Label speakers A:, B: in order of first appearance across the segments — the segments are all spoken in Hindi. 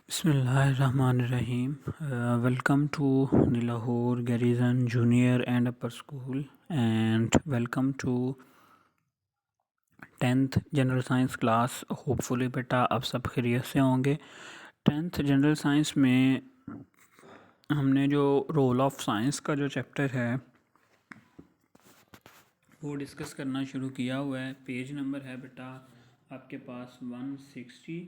A: Bismillahirrahmanirrahim. Welcome to the Lahore Garrison Junior and Upper School, and welcome to 10th general science class. Hopefully बेटा आप सब खैरियत से होंगे. 10th जनरल साइंस में हमने जो रोल ऑफ साइंस का जो चैप्टर है वो डिस्कस करना शुरू किया हुआ है. पेज नंबर है बेटा आपके पास 160,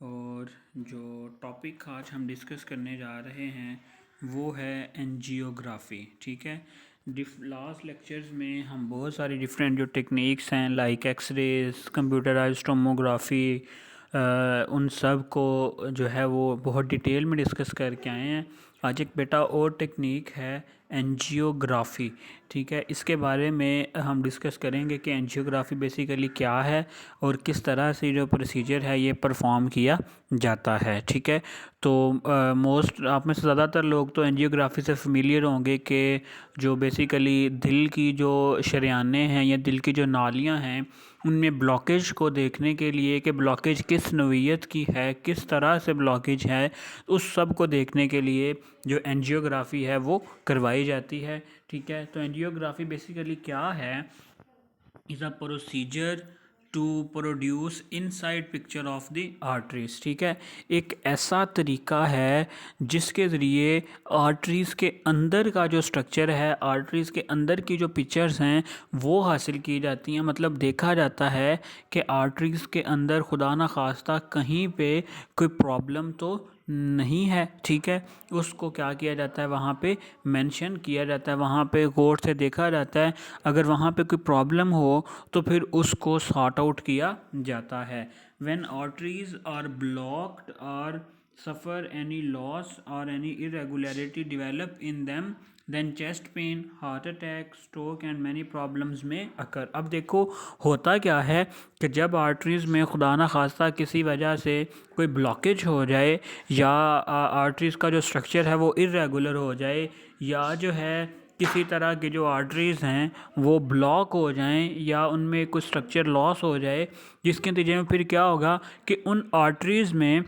A: और जो टॉपिक आज हम डिस्कस करने जा रहे हैं वो है एंजियोग्राफी. ठीक है, लास्ट लेक्चर्स में हम बहुत सारी डिफरेंट जो टेक्निक्स हैं लाइक एक्सरेज, कंप्यूटराइज्ड टोमोग्राफी, उन सब को जो है वो बहुत डिटेल में डिस्कस करके आए हैं. आज एक बेटा और टेक्निक है एंजियोग्राफी. ठीक है, इसके बारे में हम डिस्कस करेंगे कि एंजियोग्राफी बेसिकली क्या है और किस तरह से जो प्रोसीजर है ये परफॉर्म किया जाता है. ठीक है, तो मोस्ट आप में से ज़्यादातर लोग तो एंजियोग्राफी से फेमिलियर होंगे कि जो बेसिकली दिल की जो शरियानें हैं या दिल की जो नालियां हैं उनमें ब्लॉकेज को देखने के लिए कि ब्लॉकेज किस नौइयत की है, किस तरह से ब्लॉकेज है, उस सब को देखने के लिए जो एंजियोग्राफी है वो करवाई जाती है. ठीक है, तो एंजियोग्राफी बेसिकली क्या है? Is a procedure to produce inside picture of the arteries. ठीक है, एक ऐसा तरीका है जिसके ज़रिए आर्टरीज़ के अंदर का जो स्ट्रक्चर है, आर्टरीज़ के अंदर की जो पिक्चर्स हैं वो हासिल की जाती हैं. मतलब देखा जाता है कि आर्टरीज़ के अंदर खुदा न खास्ता कहीं पे कोई प्रॉब्लम तो नहीं है. ठीक है, उसको क्या किया जाता है, वहाँ पे मेंशन किया जाता है, वहाँ पे गौर से देखा जाता है. अगर वहाँ पे कोई प्रॉब्लम हो तो फिर उसको सॉर्ट आउट किया जाता है. व्हेन आर्टरीज आर ब्लॉक्ड और सफ़र एनी लॉस और any irregularity develop in them then chest pain, heart attack, stroke and many problems में अकर. अब देखो होता क्या है कि जब आर्टरीज़ में खुदा न खास्ता किसी वजह से कोई ब्लॉकेज हो जाए या आर्टरीज़ का जो स्ट्रक्चर है वो इरेगुलर हो जाए या जो है किसी तरह के जो आर्टरीज़ हैं वो ब्लॉक हो जाएं या उनमें कुछ स्ट्रक्चर लॉस हो जाए, जिसके नतीजे में फिर क्या होगा कि उन आर्टरीज़ में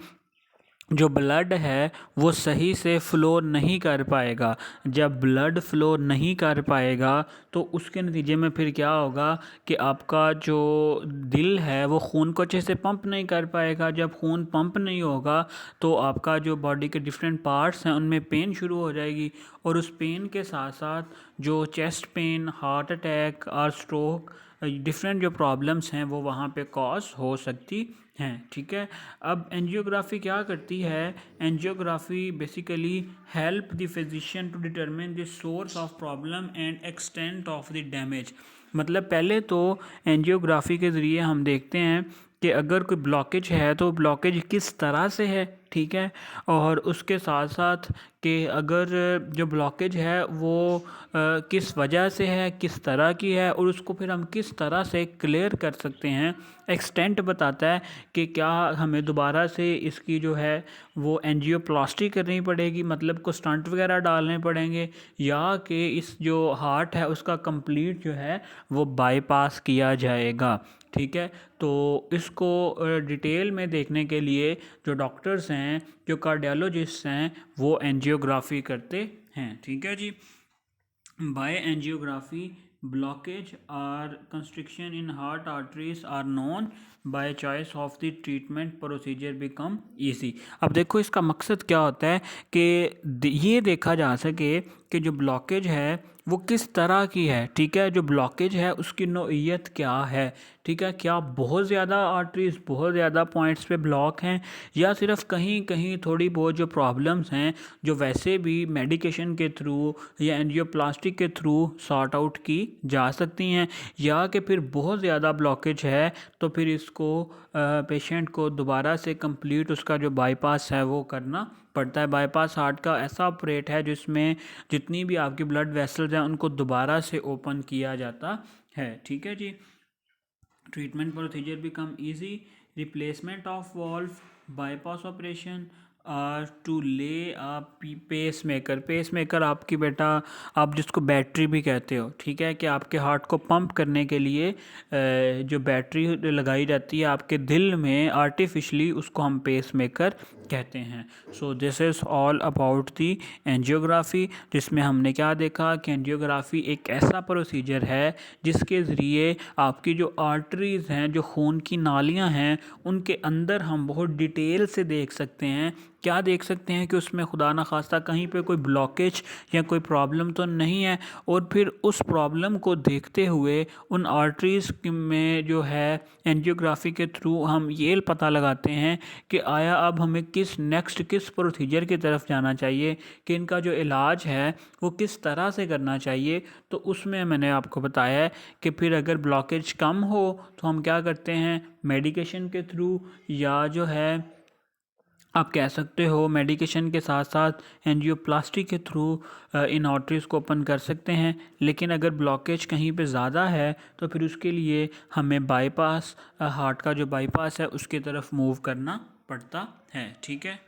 A: जो ब्लड है वो सही से फ़्लो नहीं कर पाएगा. जब ब्लड फ़्लो नहीं कर पाएगा तो उसके नतीजे में फिर क्या होगा कि आपका जो दिल है वो खून को अच्छे से पंप नहीं कर पाएगा. जब खून पंप नहीं होगा तो आपका जो बॉडी के डिफरेंट पार्ट्स हैं उनमें पेन शुरू हो जाएगी, और उस पेन के साथ साथ जो चेस्ट पेन, हार्ट अटैक और स्ट्रोक, डिफरेंट जो प्रॉब्लम्स हैं वो वहाँ पे कॉज हो सकती हैं. ठीक है, अब एंजियोग्राफी क्या करती है? Angiography basically help the physician to determine the source of problem and extent of the damage. मतलब पहले तो एंजियोग्राफी के ज़रिए हम देखते हैं कि अगर कोई ब्लॉकेज है तो ब्लॉकेज किस तरह से है. ठीक है, और उसके साथ साथ कि अगर जो ब्लॉकेज है वो किस वजह से है, किस तरह की है, और उसको फिर हम किस तरह से क्लियर कर सकते हैं. एक्सटेंट बताता है कि क्या हमें दोबारा से इसकी जो है वो एंजियोप्लास्टी करनी पड़ेगी, मतलब को स्टंट वगैरह डालने पड़ेंगे, या कि इस जो हार्ट है उसका कंप्लीट जो है वो बाईपास किया जाएगा. ठीक है, तो इसको डिटेल में देखने के लिए जो डॉक्टर्स हैं, जो कार्डियोलॉजिस्ट हैं, वो एंजियोग्राफी करते हैं. ठीक है जी. By angiography blockage or constriction in heart arteries are known by choice of the treatment procedure become easy. अब देखो इसका मकसद क्या होता है कि ये देखा जा सके कि जो ब्लॉकेज है वो किस तरह की है. ठीक है, जो ब्लॉकेज है उसकी नौइयत क्या है. ठीक है, क्या बहुत ज़्यादा आर्टरीज बहुत ज़्यादा पॉइंट्स पे ब्लॉक हैं, या सिर्फ कहीं कहीं थोड़ी बहुत जो प्रॉब्लम्स हैं जो वैसे भी मेडिकेशन के थ्रू या एंजियोप्लास्टिक के थ्रू सॉर्ट आउट की जा सकती हैं, या कि फिर बहुत ज़्यादा ब्लॉकेज है तो फिर इसको पेशेंट को दोबारा से कंप्लीट उसका जो बाईपास है वो करना पड़ता है. बाईपास हार्ट का ऐसा ऑपरेट है जिसमें जितनी भी आपकी ब्लड वेसल्स हैं उनको दोबारा से ओपन किया जाता है. ठीक है जी. Treatment procedure become easy. Replacement of valve, bypass operation, to lay pacemaker. Pacemaker आपकी बेटा आप जिसको बैटरी भी कहते हो. ठीक है, कि आपके हार्ट को पंप करने के लिए जो बैटरी लगाई जाती है आपके दिल में आर्टिफिशली, उसको हम पेस मेकर कहते हैं। So this is all about the angiography, जिसमें हमने क्या देखा कि एंजियोग्राफी एक ऐसा प्रोसीजर है जिसके ज़रिए आपकी जो आर्टरीज़ हैं, जो खून की नालियां हैं, उनके अंदर हम बहुत डिटेल से देख सकते हैं। क्या देख सकते हैं कि उसमें खुदा न खास्ता कहीं पे कोई ब्लॉकेज या कोई प्रॉब्लम तो नहीं है, और फिर उस प्रॉब्लम को देखते हुए उन आर्टरीज़ में जो है एंजियोग्राफी के थ्रू हम ये पता लगाते हैं कि आया अब हमें किस प्रोसीजर की तरफ जाना चाहिए, कि इनका जो इलाज है वो किस तरह से करना चाहिए। तो उसमें मैंने आपको बताया है कि फिर अगर ब्लॉकेज कम हो तो हम क्या करते हैं, मेडिकेशन के थ्रू, या जो है आप कह सकते हो मेडिकेशन के साथ साथ एंजियोप्लास्टी के थ्रू इन आर्टरीज़ को ओपन कर सकते हैं। लेकिन अगर ब्लॉकेज कहीं पे ज़्यादा है तो फिर उसके लिए हमें बाईपास, हार्ट का जो बाईपास है उसकी तरफ मूव करना पड़ता है। ठीक है।